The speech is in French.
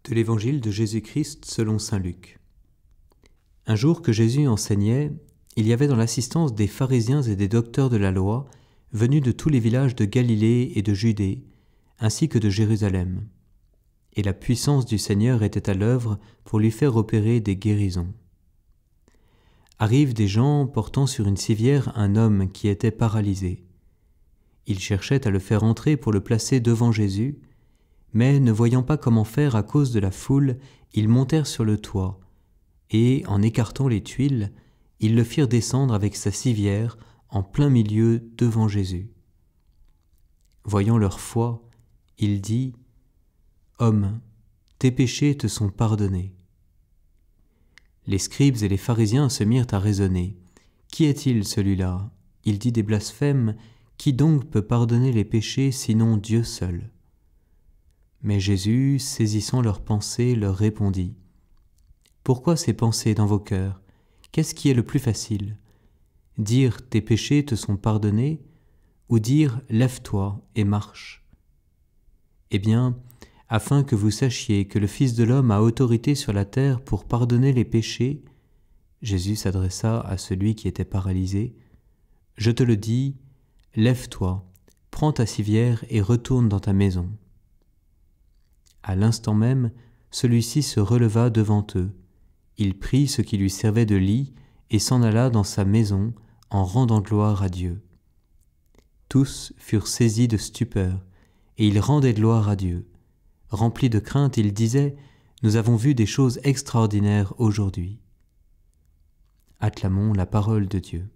De l'Évangile de Jésus-Christ selon saint Luc. Un jour que Jésus enseignait, il y avait dans l'assistance des pharisiens et des docteurs de la loi, venus de tous les villages de Galilée et de Judée, ainsi que de Jérusalem. Et la puissance du Seigneur était à l'œuvre pour lui faire opérer des guérisons. Arrivent des gens portant sur une civière un homme qui était paralysé. Ils cherchaient à le faire entrer pour le placer devant Jésus, mais ne voyant pas comment faire à cause de la foule, ils montèrent sur le toit, et, en écartant les tuiles, ils le firent descendre avec sa civière en plein milieu devant Jésus. Voyant leur foi, il dit : « Homme, tes péchés te sont pardonnés. » Les scribes et les pharisiens se mirent à raisonner. « Qui est-il celui-là ? Il dit des blasphèmes. Qui donc peut pardonner les péchés sinon Dieu seul ?» Mais Jésus, saisissant leurs pensées, leur répondit : « Pourquoi ces pensées dans vos cœurs ? Qu'est-ce qui est le plus facile ? Dire « tes péchés te sont pardonnés » ou dire « lève-toi et marche ». Eh bien, afin que vous sachiez que le Fils de l'homme a autorité sur la terre pour pardonner les péchés, Jésus s'adressa à celui qui était paralysé, « Je te le dis, lève-toi, prends ta civière et retourne dans ta maison. » À l'instant même, celui-ci se releva devant eux. Il prit ce qui lui servait de lit et s'en alla dans sa maison en rendant gloire à Dieu. Tous furent saisis de stupeur et ils rendaient gloire à Dieu. Remplis de crainte, ils disaient : « Nous avons vu des choses extraordinaires aujourd'hui. » Acclamons la parole de Dieu.